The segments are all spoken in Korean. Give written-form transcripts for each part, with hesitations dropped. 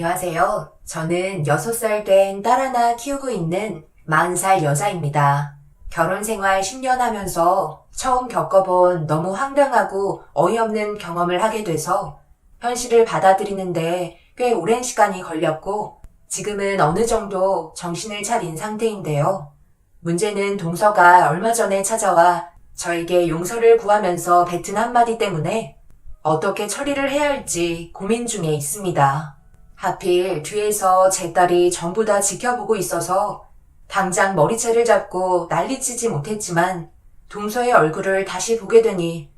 안녕하세요. 저는 6살 된 딸 하나 키우고 있는 40살 여자입니다. 결혼 생활 10년 하면서 처음 겪어본 너무 황당하고 어이없는 경험을 하게 돼서 현실을 받아들이는데 꽤 오랜 시간이 걸렸고 지금은 어느 정도 정신을 차린 상태인데요. 문제는 동서가 얼마 전에 찾아와 저에게 용서를 구하면서 뱉은 한마디 때문에 어떻게 처리를 해야 할지 고민 중에 있습니다. 하필 뒤에서 제 딸이 전부 다 지켜보고 있어서 당장 머리채를 잡고 난리치지 못했지만 동서의 얼굴을 다시 보게 되니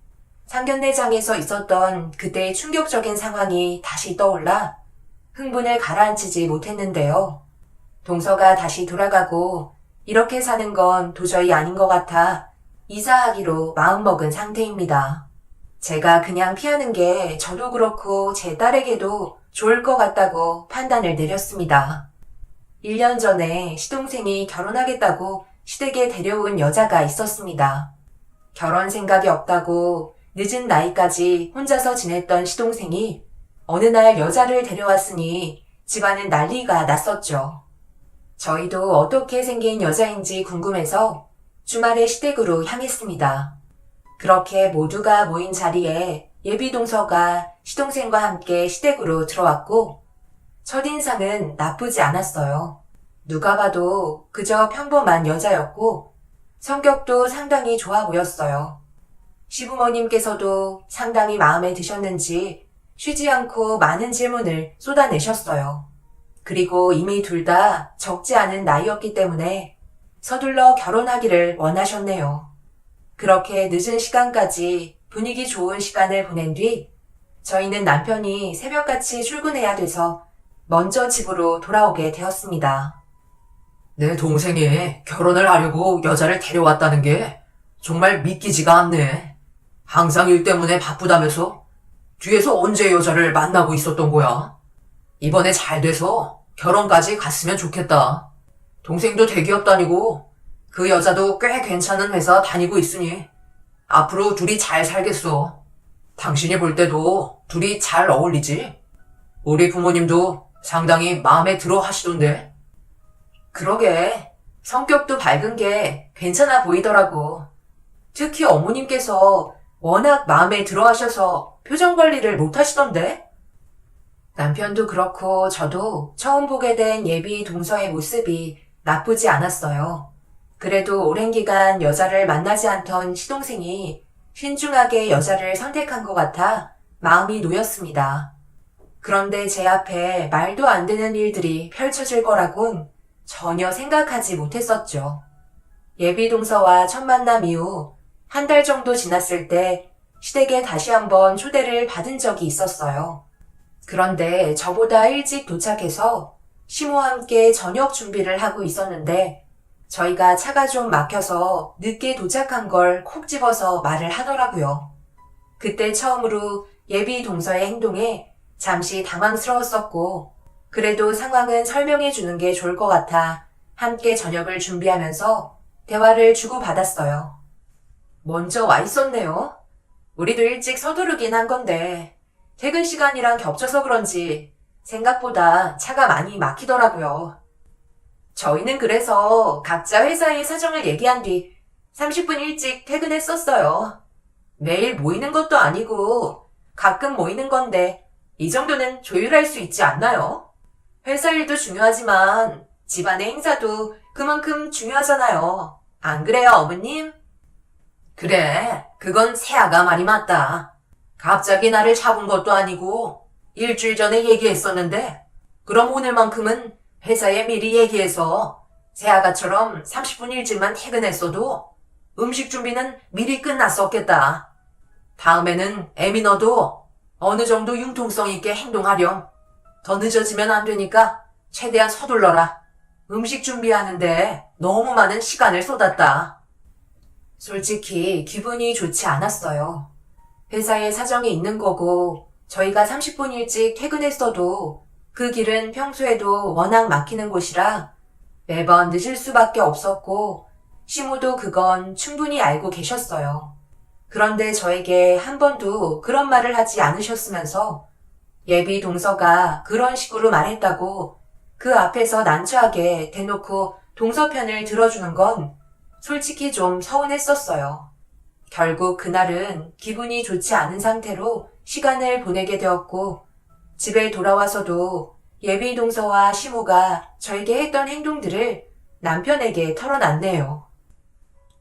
상견례장에서 있었던 그때의 충격적인 상황이 다시 떠올라 흥분을 가라앉히지 못했는데요. 동서가 다시 돌아가고 이렇게 사는 건 도저히 아닌 것 같아 이사하기로 마음먹은 상태입니다. 제가 그냥 피하는 게 저도 그렇고 제 딸에게도 좋을 것 같다고 판단을 내렸습니다. 1년 전에 시동생이 결혼하겠다고 시댁에 데려온 여자가 있었습니다. 결혼 생각이 없다고 늦은 나이까지 혼자서 지냈던 시동생이 어느 날 여자를 데려왔으니 집안은 난리가 났었죠. 저희도 어떻게 생긴 여자인지 궁금해서 주말에 시댁으로 향했습니다. 그렇게 모두가 모인 자리에 예비동서가 시동생과 함께 시댁으로 들어왔고 첫인상은 나쁘지 않았어요. 누가 봐도 그저 평범한 여자였고 성격도 상당히 좋아 보였어요. 시부모님께서도 상당히 마음에 드셨는지 쉬지 않고 많은 질문을 쏟아내셨어요. 그리고 이미 둘 다 적지 않은 나이였기 때문에 서둘러 결혼하기를 원하셨네요. 그렇게 늦은 시간까지 분위기 좋은 시간을 보낸 뒤 저희는 남편이 새벽같이 출근해야 돼서 먼저 집으로 돌아오게 되었습니다. 내 동생이 결혼을 하려고 여자를 데려왔다는 게 정말 믿기지가 않네. 항상 일 때문에 바쁘다면서 뒤에서 언제 여자를 만나고 있었던 거야? 이번에 잘 돼서 결혼까지 갔으면 좋겠다. 동생도 대기업 다니고 그 여자도 꽤 괜찮은 회사 다니고 있으니 앞으로 둘이 잘 살겠어. 당신이 볼 때도 둘이 잘 어울리지? 우리 부모님도 상당히 마음에 들어 하시던데. 그러게 성격도 밝은 게 괜찮아 보이더라고. 특히 어머님께서 워낙 마음에 들어 하셔서 표정 관리를 못 하시던데. 남편도 그렇고 저도 처음 보게 된 예비 동서의 모습이 나쁘지 않았어요. 그래도 오랜 기간 여자를 만나지 않던 시동생이 신중하게 여자를 선택한 것 같아 마음이 놓였습니다. 그런데 제 앞에 말도 안 되는 일들이 펼쳐질 거라곤 전혀 생각하지 못했었죠. 예비 동서와 첫 만남 이후 한 달 정도 지났을 때 시댁에 다시 한번 초대를 받은 적이 있었어요. 그런데 저보다 일찍 도착해서 시모와 함께 저녁 준비를 하고 있었는데 저희가 차가 좀 막혀서 늦게 도착한 걸 콕 집어서 말을 하더라고요. 그때 처음으로 예비 동서의 행동에 잠시 당황스러웠었고 그래도 상황은 설명해 주는 게 좋을 것 같아 함께 저녁을 준비하면서 대화를 주고받았어요. 먼저 와 있었네요. 우리도 일찍 서두르긴 한 건데 퇴근 시간이랑 겹쳐서 그런지 생각보다 차가 많이 막히더라고요. 저희는 그래서 각자 회사의 사정을 얘기한 뒤 30분 일찍 퇴근했었어요. 매일 모이는 것도 아니고 가끔 모이는 건데 이 정도는 조율할 수 있지 않나요? 회사 일도 중요하지만 집안의 행사도 그만큼 중요하잖아요. 안 그래요, 어머님? 그래, 그건 세아가 말이 맞다. 갑자기 나를 잡은 것도 아니고 일주일 전에 얘기했었는데 그럼 오늘만큼은 회사에 미리 얘기해서 세아가처럼 30분 일찍만 퇴근했어도 음식 준비는 미리 끝났었겠다. 다음에는 애미 너도 어느 정도 융통성 있게 행동하렴. 더 늦어지면 안 되니까 최대한 서둘러라. 음식 준비하는데 너무 많은 시간을 쏟았다. 솔직히 기분이 좋지 않았어요. 회사에 사정이 있는 거고 저희가 30분 일찍 퇴근했어도 그 길은 평소에도 워낙 막히는 곳이라 매번 늦을 수밖에 없었고 시모도 그건 충분히 알고 계셨어요. 그런데 저에게 한 번도 그런 말을 하지 않으셨으면서 예비 동서가 그런 식으로 말했다고 그 앞에서 난처하게 대놓고 동서 편을 들어주는 건 솔직히 좀 서운했었어요. 결국 그날은 기분이 좋지 않은 상태로 시간을 보내게 되었고 집에 돌아와서도 예비 동서와 시모가 저에게 했던 행동들을 남편에게 털어놨네요.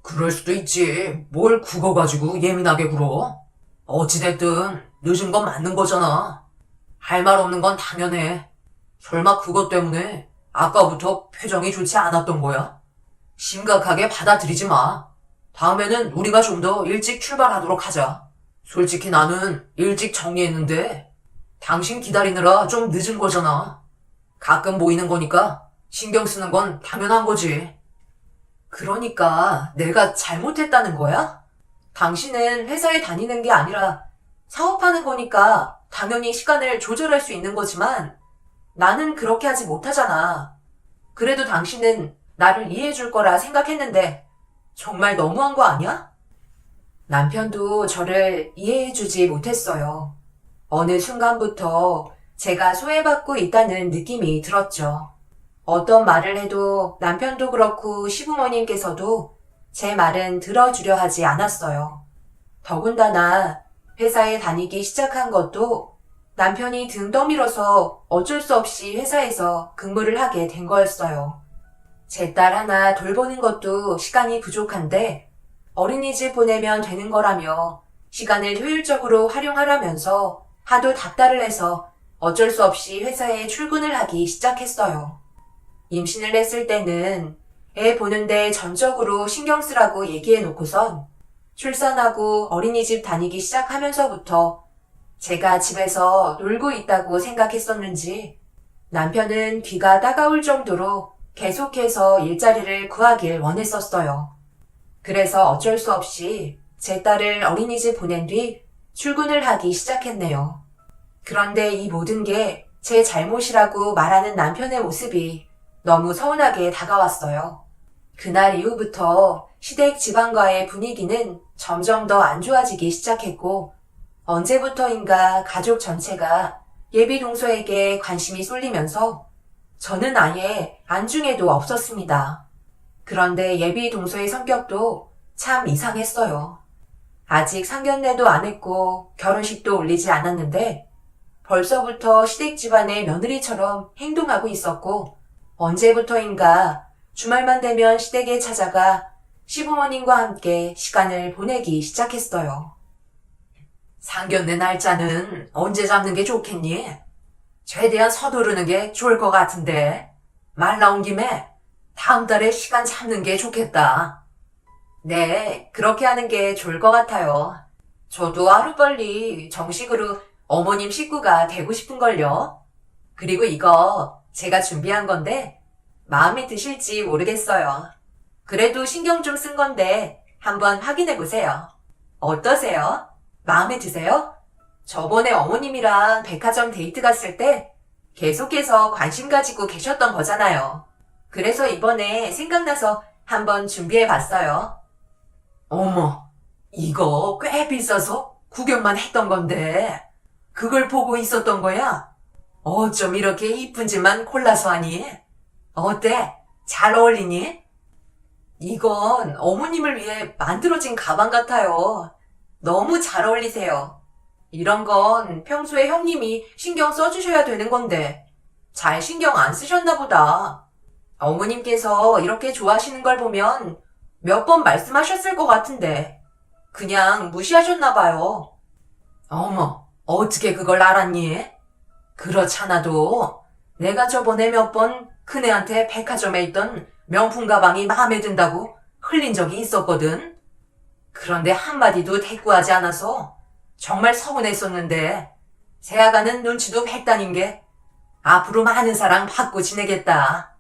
그럴 수도 있지. 뭘 국어 가지고 예민하게 굴어. 어찌됐든 늦은 건 맞는 거잖아. 할 말 없는 건 당연해. 설마 그것 때문에 아까부터 표정이 좋지 않았던 거야? 심각하게 받아들이지 마. 다음에는 우리가 좀 더 일찍 출발하도록 하자. 솔직히 나는 일찍 정리했는데 당신 기다리느라 좀 늦은 거잖아. 가끔 보이는 거니까 신경 쓰는 건 당연한 거지. 그러니까 내가 잘못했다는 거야? 당신은 회사에 다니는 게 아니라 사업하는 거니까 당연히 시간을 조절할 수 있는 거지만 나는 그렇게 하지 못하잖아. 그래도 당신은 나를 이해해 줄 거라 생각했는데 정말 너무한 거 아니야? 남편도 저를 이해해 주지 못했어요. 어느 순간부터 제가 소외받고 있다는 느낌이 들었죠. 어떤 말을 해도 남편도 그렇고 시부모님께서도 제 말은 들어주려 하지 않았어요. 더군다나 회사에 다니기 시작한 것도 남편이 등 떠밀어서 어쩔 수 없이 회사에서 근무를 하게 된 거였어요. 제 딸 하나 돌보는 것도 시간이 부족한데 어린이집 보내면 되는 거라며 시간을 효율적으로 활용하라면서 하도 닥달을 해서 어쩔 수 없이 회사에 출근을 하기 시작했어요. 임신을 했을 때는 애 보는데 전적으로 신경 쓰라고 얘기해 놓고선 출산하고 어린이집 다니기 시작하면서부터 제가 집에서 놀고 있다고 생각했었는지 남편은 귀가 따가울 정도로 계속해서 일자리를 구하길 원했었어요. 그래서 어쩔 수 없이 제 딸을 어린이집 보낸 뒤 출근을 하기 시작했네요. 그런데 이 모든 게 제 잘못이라고 말하는 남편의 모습이 너무 서운하게 다가왔어요. 그날 이후부터 시댁 집안과의 분위기는 점점 더 안 좋아지기 시작했고 언제부터인가 가족 전체가 예비 동서에게 관심이 쏠리면서 저는 아예 안중에도 없었습니다. 그런데 예비 동서의 성격도 참 이상했어요. 아직 상견례도 안 했고 결혼식도 올리지 않았는데 벌써부터 시댁 집안의 며느리처럼 행동하고 있었고 언제부터인가 주말만 되면 시댁에 찾아가 시부모님과 함께 시간을 보내기 시작했어요. 상견례 날짜는 언제 잡는 게 좋겠니? 최대한 서두르는 게 좋을 것 같은데. 말 나온 김에 다음 달에 시간 잡는 게 좋겠다. 네, 그렇게 하는 게 좋을 것 같아요. 저도 하루빨리 정식으로 어머님 식구가 되고 싶은걸요. 그리고 이거 제가 준비한 건데 마음에 드실지 모르겠어요. 그래도 신경 좀 쓴 건데 한번 확인해 보세요. 어떠세요? 마음에 드세요? 저번에 어머님이랑 백화점 데이트 갔을 때 계속해서 관심 가지고 계셨던 거잖아요. 그래서 이번에 생각나서 한번 준비해 봤어요. 어머, 이거 꽤 비싸서 구경만 했던 건데 그걸 보고 있었던 거야? 어쩜 이렇게 이쁜지만 골라서 하니? 어때? 잘 어울리니? 이건 어머님을 위해 만들어진 가방 같아요. 너무 잘 어울리세요. 이런 건 평소에 형님이 신경 써주셔야 되는 건데 잘 신경 안 쓰셨나 보다. 어머님께서 이렇게 좋아하시는 걸 보면 몇 번 말씀하셨을 것 같은데 그냥 무시하셨나 봐요. 어머, 어떻게 그걸 알았니? 그렇잖아도 내가 저번에 몇 번 큰애한테 백화점에 있던 명품 가방이 마음에 든다고 흘린 적이 있었거든. 그런데 한마디도 대꾸하지 않아서 정말 서운했었는데 새아가는 눈치도 백단인 게 앞으로 많은 사랑 받고 지내겠다.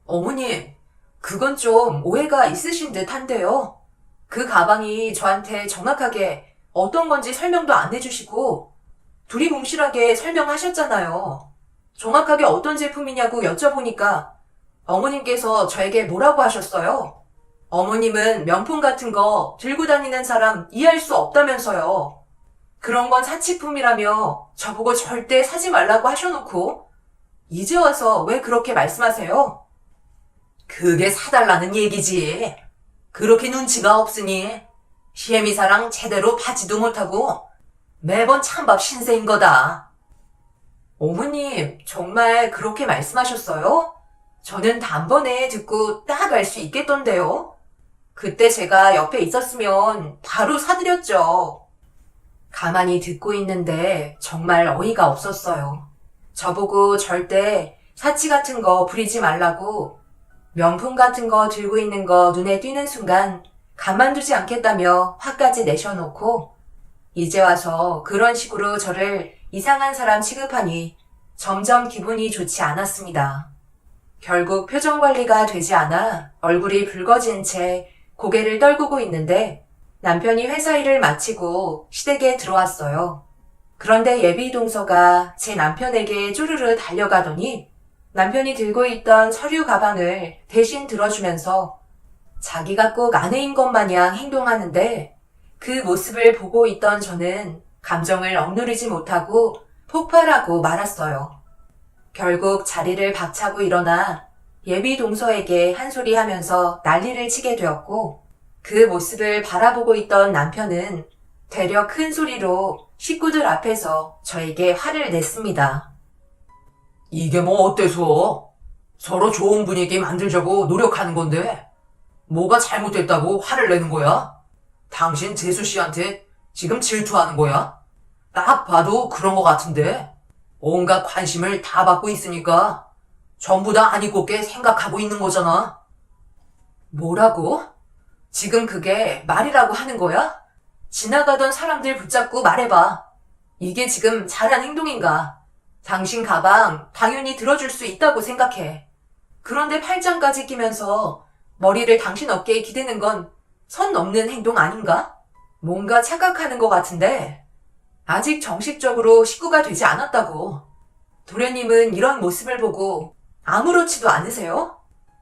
어머님, 그건 좀 오해가 있으신 듯한데요. 그 가방이 저한테 정확하게 어떤 건지 설명도 안 해주시고 두리뭉실하게 설명하셨잖아요. 정확하게 어떤 제품이냐고 여쭤보니까 어머님께서 저에게 뭐라고 하셨어요? 어머님은 명품 같은 거 들고 다니는 사람 이해할 수 없다면서요. 그런 건 사치품이라며 저보고 절대 사지 말라고 하셔놓고 이제 와서 왜 그렇게 말씀하세요? 그게 사달라는 얘기지. 그렇게 눈치가 없으니 시애미사랑 제대로 받지도 못하고 매번 찬밥 신세인 거다. 어머님, 정말 그렇게 말씀하셨어요? 저는 단번에 듣고 딱 알 수 있겠던데요. 그때 제가 옆에 있었으면 바로 사드렸죠. 가만히 듣고 있는데 정말 어이가 없었어요. 저보고 절대 사치 같은 거 부리지 말라고 명품 같은 거 들고 있는 거 눈에 띄는 순간 가만두지 않겠다며 화까지 내셔놓고 이제 와서 그런 식으로 저를 이상한 사람 취급하니 점점 기분이 좋지 않았습니다. 결국 표정 관리가 되지 않아 얼굴이 붉어진 채 고개를 떨구고 있는데 남편이 회사 일을 마치고 시댁에 들어왔어요. 그런데 예비 동서가 제 남편에게 쪼르르 달려가더니 남편이 들고 있던 서류 가방을 대신 들어주면서 자기가 꼭 아내인 것 마냥 행동하는데 그 모습을 보고 있던 저는 감정을 억누르지 못하고 폭발하고 말았어요. 결국 자리를 박차고 일어나 예비 동서에게 한 소리 하면서 난리를 치게 되었고 그 모습을 바라보고 있던 남편은 되려 큰 소리로 식구들 앞에서 저에게 화를 냈습니다. 이게 뭐 어때서? 서로 좋은 분위기 만들자고 노력하는 건데 뭐가 잘못됐다고 화를 내는 거야? 당신 재수 씨한테 지금 질투하는 거야? 딱 봐도 그런 거 같은데 온갖 관심을 다 받고 있으니까 전부 다 아니 곱게 생각하고 있는 거잖아. 뭐라고? 지금 그게 말이라고 하는 거야? 지나가던 사람들 붙잡고 말해봐. 이게 지금 잘한 행동인가? 당신 가방 당연히 들어줄 수 있다고 생각해. 그런데 팔짱까지 끼면서 머리를 당신 어깨에 기대는 건 선 넘는 행동 아닌가? 뭔가 착각하는 것 같은데 아직 정식적으로 식구가 되지 않았다고. 도련님은 이런 모습을 보고 아무렇지도 않으세요?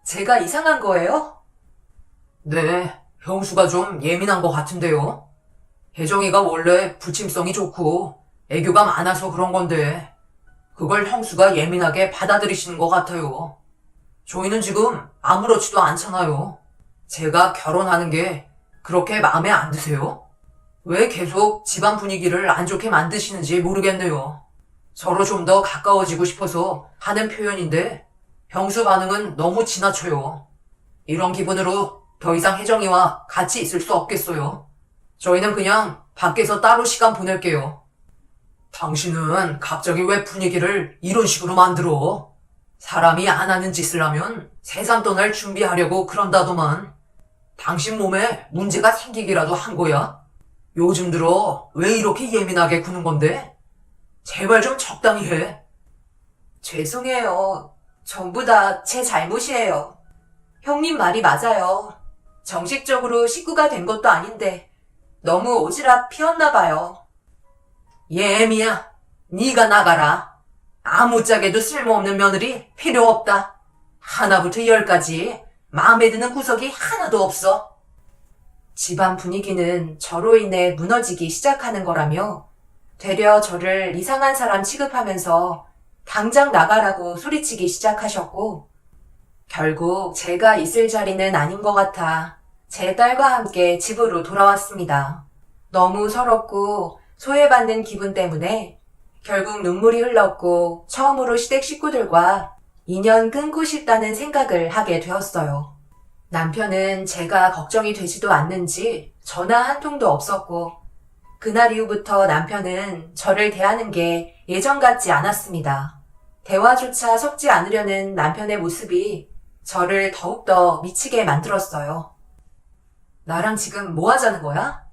제가 이상한 거예요? 네, 형수가 좀 예민한 것 같은데요. 혜정이가 원래 부침성이 좋고 애교가 많아서 그런 건데 그걸 형수가 예민하게 받아들이시는 것 같아요. 저희는 지금 아무렇지도 않잖아요. 제가 결혼하는 게 그렇게 마음에 안 드세요? 왜 계속 집안 분위기를 안 좋게 만드시는지 모르겠네요. 서로 좀 더 가까워지고 싶어서 하는 표현인데 형수 반응은 너무 지나쳐요. 이런 기분으로 더 이상 혜정이와 같이 있을 수 없겠어요. 저희는 그냥 밖에서 따로 시간 보낼게요. 당신은 갑자기 왜 분위기를 이런 식으로 만들어? 사람이 안 하는 짓을 하면 세상 떠날 준비하려고 그런다더만. 당신 몸에 문제가 생기기라도 한 거야? 요즘 들어 왜 이렇게 예민하게 구는 건데? 제발 좀 적당히 해. 죄송해요. 전부 다 제 잘못이에요. 형님 말이 맞아요. 정식적으로 식구가 된 것도 아닌데 너무 오지랖 피웠나 봐요. 예미야, 네가 나가라. 아무짝에도 쓸모없는 며느리 필요 없다. 하나부터 열까지 마음에 드는 구석이 하나도 없어. 집안 분위기는 저로 인해 무너지기 시작하는 거라며 되려 저를 이상한 사람 취급하면서 당장 나가라고 소리치기 시작하셨고 결국 제가 있을 자리는 아닌 것 같아 제 딸과 함께 집으로 돌아왔습니다. 너무 서럽고 소외받는 기분 때문에 결국 눈물이 흘렀고 처음으로 시댁 식구들과 인연 끊고 싶다는 생각을 하게 되었어요. 남편은 제가 걱정이 되지도 않는지 전화 한 통도 없었고 그날 이후부터 남편은 저를 대하는 게 예전 같지 않았습니다. 대화조차 섞지 않으려는 남편의 모습이 저를 더욱더 미치게 만들었어요. 나랑 지금 뭐 하자는 거야?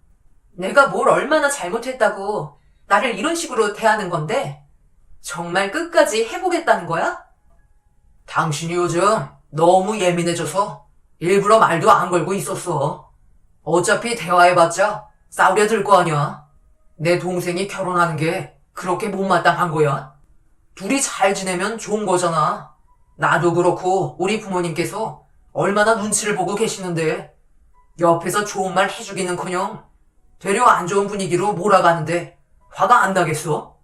내가 뭘 얼마나 잘못했다고 나를 이런 식으로 대하는 건데 정말 끝까지 해보겠다는 거야? 당신이 요즘 너무 예민해져서 일부러 말도 안 걸고 있었어. 어차피 대화해봤자 싸우려 들 거 아니야. 내 동생이 결혼하는 게 그렇게 못마땅한 거야? 둘이 잘 지내면 좋은 거잖아. 나도 그렇고 우리 부모님께서 얼마나 눈치를 보고 계시는데 옆에서 좋은 말 해주기는커녕 되려 안 좋은 분위기로 몰아가는데 화가 안 나겠어?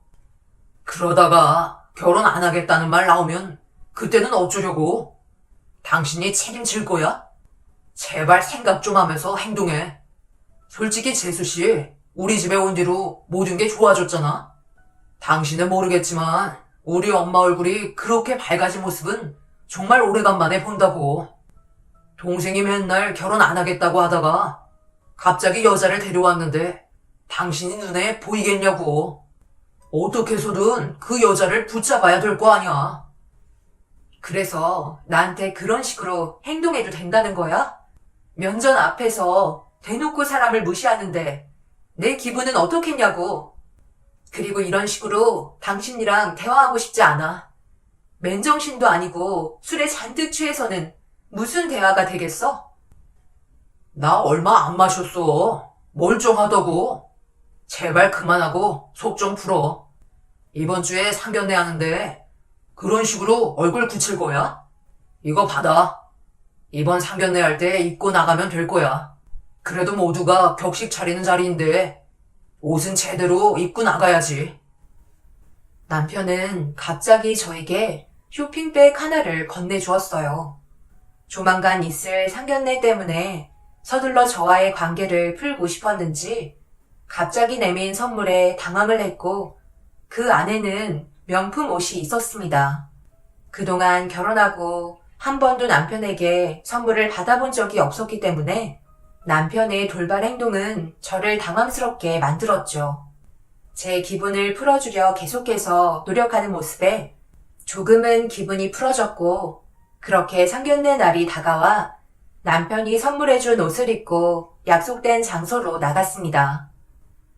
그러다가 결혼 안 하겠다는 말 나오면 그때는 어쩌려고? 당신이 책임질 거야? 제발 생각 좀 하면서 행동해. 솔직히 재수씨, 우리 집에 온 뒤로 모든 게 좋아졌잖아? 당신은 모르겠지만 우리 엄마 얼굴이 그렇게 밝아진 모습은 정말 오래간만에 본다고. 동생이 맨날 결혼 안 하겠다고 하다가 갑자기 여자를 데려왔는데 당신이 눈에 보이겠냐고. 어떻게 해서든 그 여자를 붙잡아야 될 거 아니야. 그래서 나한테 그런 식으로 행동해도 된다는 거야? 면전 앞에서 대놓고 사람을 무시하는데 내 기분은 어떻겠냐고. 그리고 이런 식으로 당신이랑 대화하고 싶지 않아. 맨정신도 아니고 술에 잔뜩 취해서는 무슨 대화가 되겠어? 나 얼마 안 마셨어. 멀쩡하다고. 제발 그만하고 속 좀 풀어. 이번 주에 상견례 하는데 그런 식으로 얼굴 굳힐 거야? 이거 받아. 이번 상견례 할 때 입고 나가면 될 거야. 그래도 모두가 격식 차리는 자리인데 옷은 제대로 입고 나가야지. 남편은 갑자기 저에게 쇼핑백 하나를 건네주었어요. 조만간 있을 상견례 때문에 서둘러 저와의 관계를 풀고 싶었는지 갑자기 내민 선물에 당황을 했고 그 안에는 명품 옷이 있었습니다. 그동안 결혼하고 한 번도 남편에게 선물을 받아본 적이 없었기 때문에 남편의 돌발 행동은 저를 당황스럽게 만들었죠. 제 기분을 풀어주려 계속해서 노력하는 모습에 조금은 기분이 풀어졌고 그렇게 상견례 날이 다가와 남편이 선물해준 옷을 입고 약속된 장소로 나갔습니다.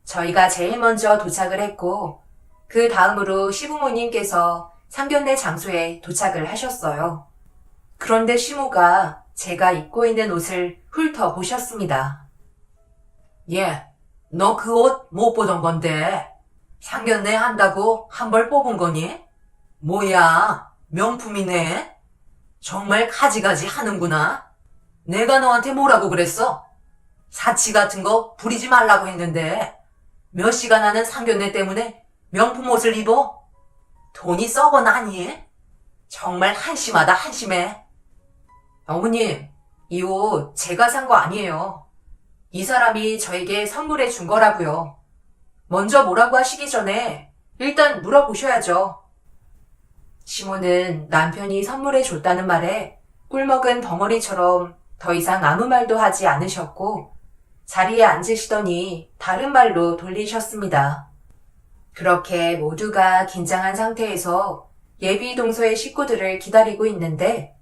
저희가 제일 먼저 도착을 했고 그 다음으로 시부모님께서 상견례 장소에 도착을 하셨어요. 그런데 시모가 제가 입고 있는 옷을 훑어보셨습니다. 얘, 너 그 옷 못 보던 건데 상견례 한다고 한 벌 뽑은 거니? 뭐야, 명품이네? 정말 가지가지 하는구나. 내가 너한테 뭐라고 그랬어? 사치 같은 거 부리지 말라고 했는데 몇 시간 하는 상견례 때문에 명품 옷을 입어? 돈이 썩어 나니? 정말 한심하다, 한심해. 어머님, 이 옷 제가 산 거 아니에요. 이 사람이 저에게 선물해 준 거라고요. 먼저 뭐라고 하시기 전에 일단 물어보셔야죠. 시모는 남편이 선물해 줬다는 말에 꿀먹은 벙어리처럼 더 이상 아무 말도 하지 않으셨고 자리에 앉으시더니 다른 말로 돌리셨습니다. 그렇게 모두가 긴장한 상태에서 예비 동서의 식구들을 기다리고 있는데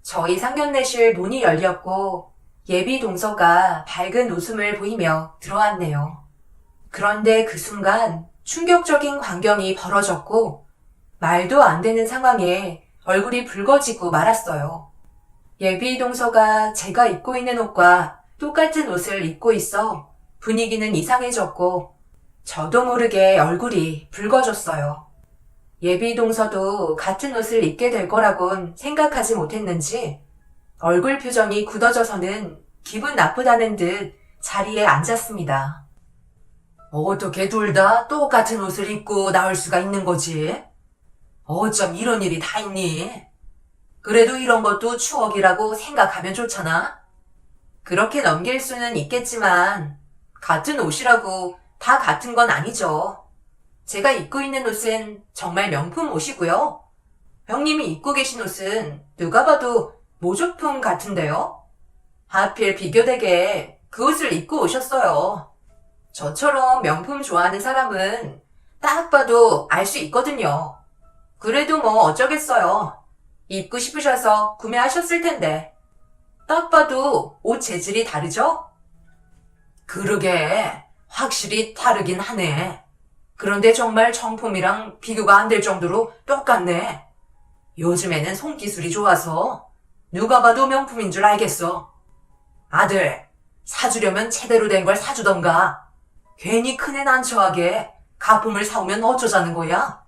저희 상견례실 문이 열렸고 예비 동서가 밝은 웃음을 보이며 들어왔네요. 그런데 그 순간 충격적인 광경이 벌어졌고 말도 안 되는 상황에 얼굴이 붉어지고 말았어요. 예비 동서가 제가 입고 있는 옷과 똑같은 옷을 입고 있어 분위기는 이상해졌고 저도 모르게 얼굴이 붉어졌어요. 예비 동서도 같은 옷을 입게 될 거라곤 생각하지 못했는지 얼굴 표정이 굳어져서는 기분 나쁘다는 듯 자리에 앉았습니다. 어떻게 둘 다 똑같은 옷을 입고 나올 수가 있는 거지? 어쩜 이런 일이 다 있니? 그래도 이런 것도 추억이라고 생각하면 좋잖아? 그렇게 넘길 수는 있겠지만 같은 옷이라고 다 같은 건 아니죠. 제가 입고 있는 옷은 정말 명품 옷이고요. 형님이 입고 계신 옷은 누가 봐도 모조품 같은데요? 하필 비교되게 그 옷을 입고 오셨어요. 저처럼 명품 좋아하는 사람은 딱 봐도 알 수 있거든요. 그래도 뭐 어쩌겠어요. 입고 싶으셔서 구매하셨을 텐데. 딱 봐도 옷 재질이 다르죠? 그러게, 확실히 다르긴 하네. 그런데 정말 정품이랑 비교가 안 될 정도로 똑같네. 요즘에는 손기술이 좋아서 누가 봐도 명품인 줄 알겠어. 아들, 사주려면 제대로 된 걸 사주던가. 괜히 큰애 난처하게 가품을 사오면 어쩌자는 거야?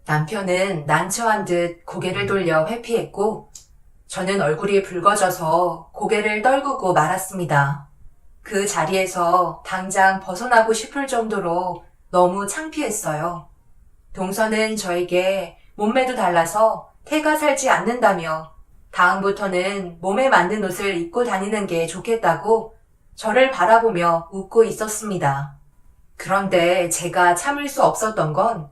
남편은 난처한 듯 고개를 돌려 회피했고 저는 얼굴이 붉어져서 고개를 떨구고 말았습니다. 그 자리에서 당장 벗어나고 싶을 정도로 너무 창피했어요. 동서는 저에게 몸매도 달라서 태가 살지 않는다며 다음부터는 몸에 맞는 옷을 입고 다니는 게 좋겠다고 저를 바라보며 웃고 있었습니다. 그런데 제가 참을 수 없었던 건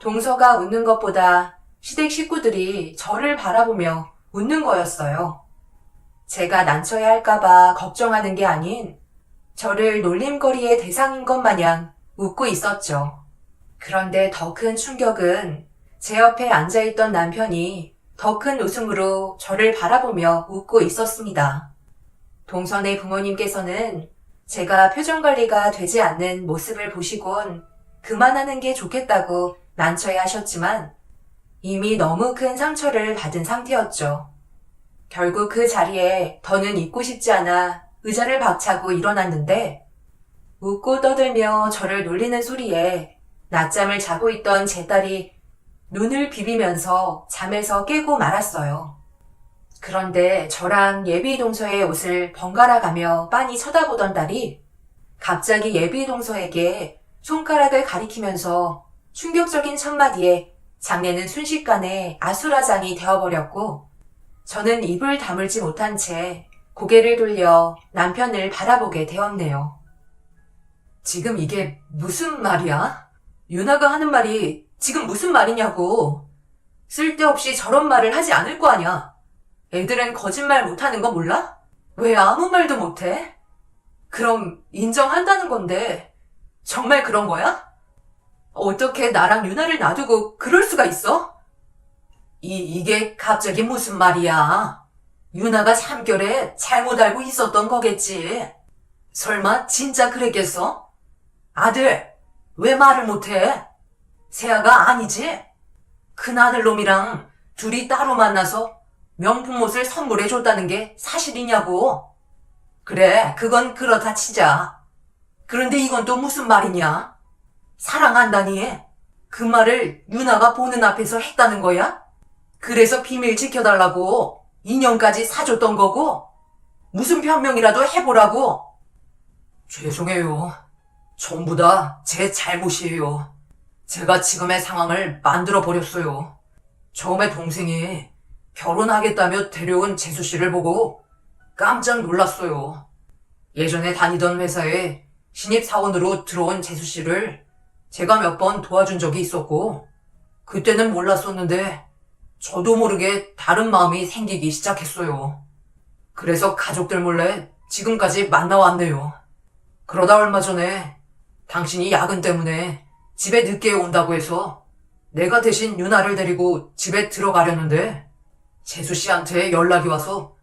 동서가 웃는 것보다 시댁 식구들이 저를 바라보며 웃는 거였어요. 제가 난처해 할까봐 걱정하는 게 아닌 저를 놀림거리의 대상인 것 마냥 웃고 있었죠. 그런데 더 큰 충격은 제 옆에 앉아있던 남편이 더 큰 웃음으로 저를 바라보며 웃고 있었습니다. 동선의 부모님께서는 제가 표정관리가 되지 않는 모습을 보시곤 그만하는 게 좋겠다고 난처해 하셨지만 이미 너무 큰 상처를 받은 상태였죠. 결국 그 자리에 더는 있고 싶지 않아 의자를 박차고 일어났는데 웃고 떠들며 저를 놀리는 소리에 낮잠을 자고 있던 제 딸이 눈을 비비면서 잠에서 깨고 말았어요. 그런데 저랑 예비 동서의 옷을 번갈아 가며 빤히 쳐다보던 딸이 갑자기 예비 동서에게 손가락을 가리키면서 충격적인 첫마디에 장례는 순식간에 아수라장이 되어버렸고 저는 입을 다물지 못한 채 고개를 돌려 남편을 바라보게 되었네요. 지금 이게 무슨 말이야? 유나가 하는 말이 지금 무슨 말이냐고. 쓸데없이 저런 말을 하지 않을 거 아냐. 애들은 거짓말 못하는 거 몰라? 왜 아무 말도 못해? 그럼 인정한다는 건데 정말 그런 거야? 어떻게 나랑 유나를 놔두고 그럴 수가 있어? 이게 갑자기 무슨 말이야? 유나가 참결에 잘못 알고 있었던 거겠지. 설마 진짜 그랬겠어? 아들, 왜 말을 못해? 세아가 아니지? 큰아들 놈이랑 둘이 따로 만나서 명품 옷을 선물해줬다는 게 사실이냐고. 그래, 그건 그렇다 치자. 그런데 이건 또 무슨 말이냐? 사랑한다니? 그 말을 유나가 보는 앞에서 했다는 거야? 그래서 비밀 지켜달라고 인형까지 사줬던 거고? 무슨 변명이라도 해보라고? 죄송해요. 전부 다 제 잘못이에요. 제가 지금의 상황을 만들어버렸어요. 처음에 동생이 결혼하겠다며 데려온 재수 씨를 보고 깜짝 놀랐어요. 예전에 다니던 회사에 신입사원으로 들어온 재수 씨를 제가 몇 번 도와준 적이 있었고, 그때는 몰랐었는데 저도 모르게 다른 마음이 생기기 시작했어요. 그래서 가족들 몰래 지금까지 만나왔네요. 그러다 얼마 전에 당신이 야근 때문에 집에 늦게 온다고 해서 내가 대신 유나를 데리고 집에 들어가려는데 재수 씨한테 연락이 와서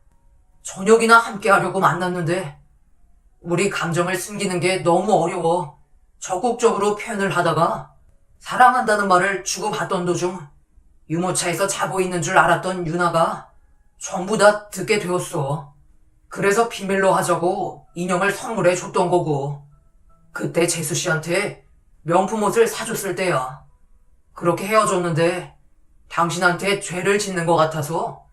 저녁이나 함께 하려고 만났는데 우리 감정을 숨기는 게 너무 어려워 적극적으로 표현을 하다가 사랑한다는 말을 주고받던 도중 유모차에서 자고 있는 줄 알았던 유나가 전부 다 듣게 되었어. 그래서 비밀로 하자고 인형을 선물해 줬던 거고, 그때 재수 씨한테 명품 옷을 사줬을 때야. 그렇게 헤어졌는데 당신한테 죄를 짓는 것 같아서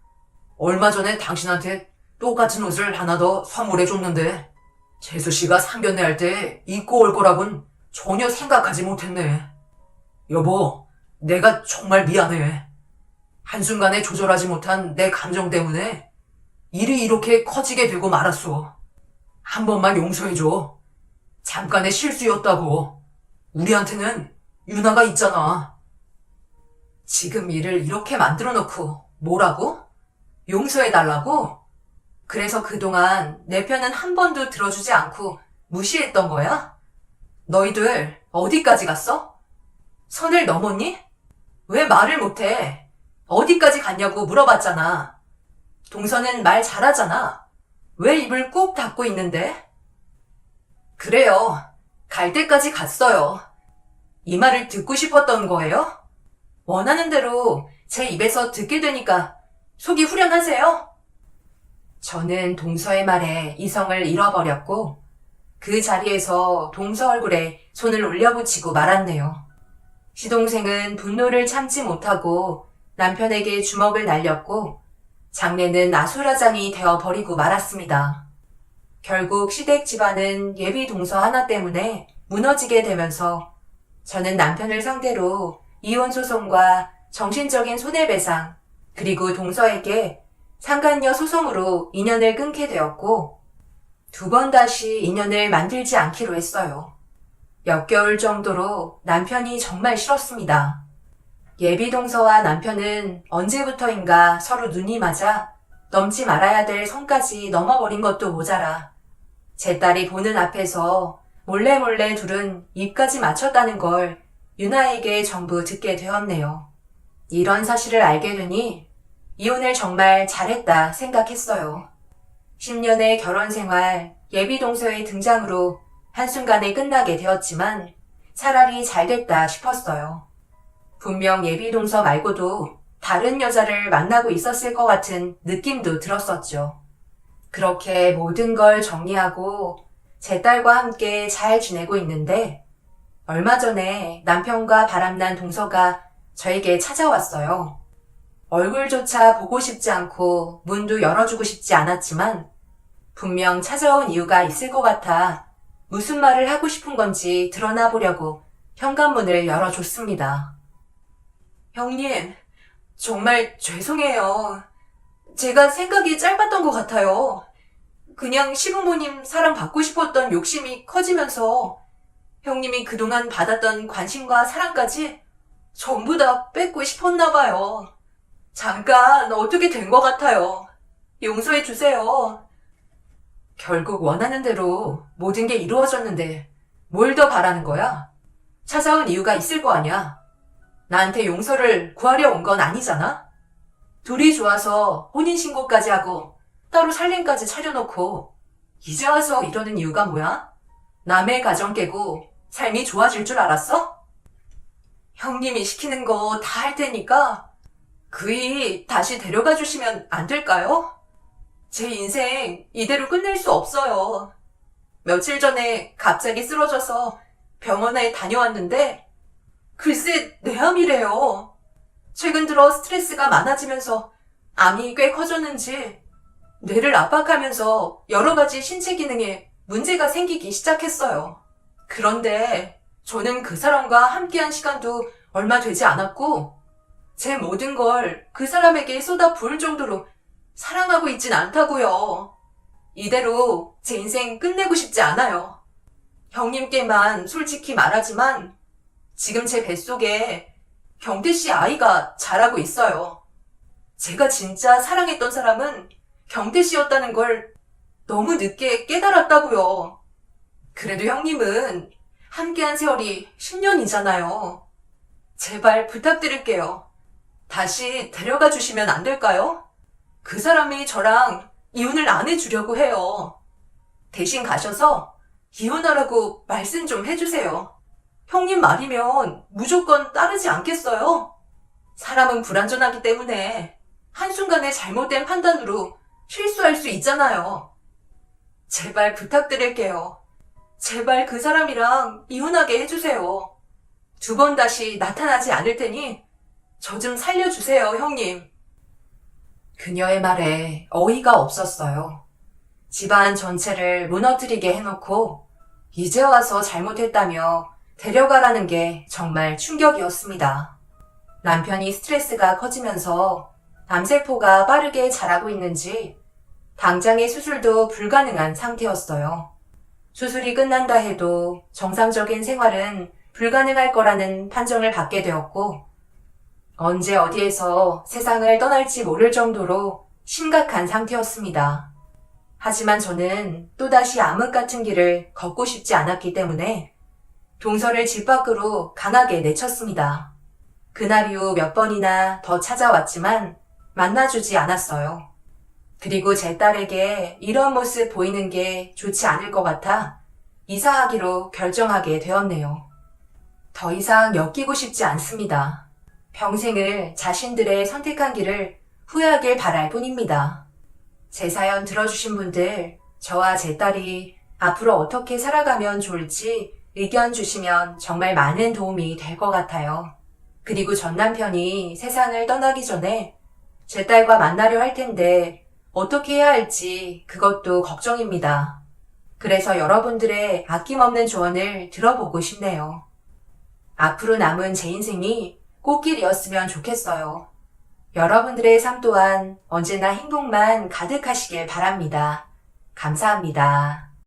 얼마 전에 당신한테 똑같은 옷을 하나 더 선물해 줬는데 재수 씨가 상견례 할 때 입고 올 거라곤 전혀 생각하지 못했네. 여보, 내가 정말 미안해. 한순간에 조절하지 못한 내 감정 때문에 일이 이렇게 커지게 되고 말았어. 한 번만 용서해줘. 잠깐의 실수였다고. 우리한테는 유나가 있잖아. 지금 일을 이렇게 만들어 놓고 뭐라고? 용서해달라고? 그래서 그동안 내 편은 한 번도 들어주지 않고 무시했던 거야? 너희들 어디까지 갔어? 선을 넘었니? 왜 말을 못해? 어디까지 갔냐고 물어봤잖아. 동서는 말 잘하잖아. 왜 입을 꾹 닫고 있는데? 그래요. 갈 때까지 갔어요. 이 말을 듣고 싶었던 거예요? 원하는 대로 제 입에서 듣게 되니까 속이 후련하세요? 저는 동서의 말에 이성을 잃어버렸고 그 자리에서 동서 얼굴에 손을 올려붙이고 말았네요. 시동생은 분노를 참지 못하고 남편에게 주먹을 날렸고 장례는 아수라장이 되어버리고 말았습니다. 결국 시댁 집안은 예비 동서 하나 때문에 무너지게 되면서 저는 남편을 상대로 이혼 소송과 정신적인 손해배상, 그리고 동서에게 상간녀 소송으로 인연을 끊게 되었고, 2번 다시 인연을 만들지 않기로 했어요. 몇 개월 정도로 남편이 정말 싫었습니다. 예비 동서와 남편은 언제부터인가 서로 눈이 맞아 넘지 말아야 될 선까지 넘어버린 것도 모자라 제 딸이 보는 앞에서 몰래 둘은 입까지 맞췄다는 걸 유나에게 전부 듣게 되었네요. 이런 사실을 알게 되니 이혼을 정말 잘했다 생각했어요. 10년의 결혼 생활, 예비 동서의 등장으로 한순간에 끝나게 되었지만 차라리 잘됐다 싶었어요. 분명 예비 동서 말고도 다른 여자를 만나고 있었을 것 같은 느낌도 들었었죠. 그렇게 모든 걸 정리하고 제 딸과 함께 잘 지내고 있는데 얼마 전에 남편과 바람난 동서가 저에게 찾아왔어요. 얼굴조차 보고 싶지 않고 문도 열어주고 싶지 않았지만 분명 찾아온 이유가 있을 것 같아 무슨 말을 하고 싶은 건지 드러나 보려고 현관문을 열어줬습니다. 형님, 정말 죄송해요. 제가 생각이 짧았던 것 같아요. 그냥 시부모님 사랑 받고 싶었던 욕심이 커지면서 형님이 그동안 받았던 관심과 사랑까지 전부 다 뺏고 싶었나 봐요. 잠깐 어떻게 된 것 같아요. 용서해 주세요. 결국 원하는 대로 모든 게 이루어졌는데 뭘 더 바라는 거야? 찾아온 이유가 있을 거 아니야. 나한테 용서를 구하려 온 건 아니잖아? 둘이 좋아서 혼인신고까지 하고 따로 살림까지 차려놓고 이제 와서 이러는 이유가 뭐야? 남의 가정 깨고 삶이 좋아질 줄 알았어? 형님이 시키는 거 다 할 테니까 그이 다시 데려가 주시면 안 될까요? 제 인생 이대로 끝낼 수 없어요. 며칠 전에 갑자기 쓰러져서 병원에 다녀왔는데 글쎄 뇌암이래요. 최근 들어 스트레스가 많아지면서 암이 꽤 커졌는지 뇌를 압박하면서 여러 가지 신체 기능에 문제가 생기기 시작했어요. 그런데 저는 그 사람과 함께한 시간도 얼마 되지 않았고 제 모든 걸 그 사람에게 쏟아 부을 정도로 사랑하고 있진 않다고요. 이대로 제 인생 끝내고 싶지 않아요. 형님께만 솔직히 말하지만 지금 제 뱃속에 경태 씨 아이가 자라고 있어요. 제가 진짜 사랑했던 사람은 경태 씨였다는 걸 너무 늦게 깨달았다고요. 그래도 형님은 함께한 세월이 10년이잖아요. 제발 부탁드릴게요. 다시 데려가 주시면 안 될까요? 그 사람이 저랑 이혼을 안 해주려고 해요. 대신 가셔서 이혼하라고 말씀 좀 해주세요. 형님 말이면 무조건 따르지 않겠어요? 사람은 불완전하기 때문에 한순간의 잘못된 판단으로 실수할 수 있잖아요. 제발 부탁드릴게요. 제발 그 사람이랑 이혼하게 해주세요. 2번 다시 나타나지 않을 테니 저 좀 살려주세요, 형님. 그녀의 말에 어이가 없었어요. 집안 전체를 무너뜨리게 해놓고 이제 와서 잘못했다며 데려가라는 게 정말 충격이었습니다. 남편이 스트레스가 커지면서 암세포가 빠르게 자라고 있는지 당장의 수술도 불가능한 상태였어요. 수술이 끝난다 해도 정상적인 생활은 불가능할 거라는 판정을 받게 되었고 언제 어디에서 세상을 떠날지 모를 정도로 심각한 상태였습니다. 하지만 저는 또다시 암흑 같은 길을 걷고 싶지 않았기 때문에 동서를 집 밖으로 강하게 내쳤습니다. 그날 이후 몇 번이나 더 찾아왔지만 만나주지 않았어요. 그리고 제 딸에게 이런 모습 보이는 게 좋지 않을 것 같아 이사하기로 결정하게 되었네요. 더 이상 엮이고 싶지 않습니다. 평생을 자신들의 선택한 길을 후회하길 바랄 뿐입니다. 제 사연 들어주신 분들, 저와 제 딸이 앞으로 어떻게 살아가면 좋을지 의견 주시면 정말 많은 도움이 될 것 같아요. 그리고 전 남편이 세상을 떠나기 전에 제 딸과 만나려 할 텐데 어떻게 해야 할지 그것도 걱정입니다. 그래서 여러분들의 아낌없는 조언을 들어보고 싶네요. 앞으로 남은 제 인생이 꽃길이었으면 좋겠어요. 여러분들의 삶 또한 언제나 행복만 가득하시길 바랍니다. 감사합니다.